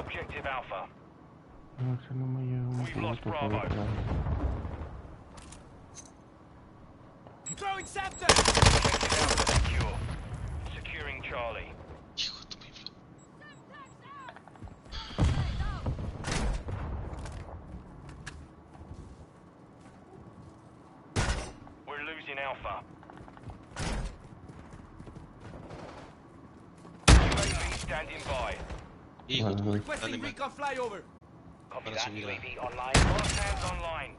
Objective Alpha. No, se no me lleva un We've lost poquito por Bravo. atrás. Throwing Scepter! Objective Alpha secure. Securing Charlie. Hijo de tu pifla. We're losing Alpha. UAV standing by. Hijo de tu Vale, pifla. Requesting Dale, man. recon flyover. Copy Para that. subir a... UAV online. Last hands online.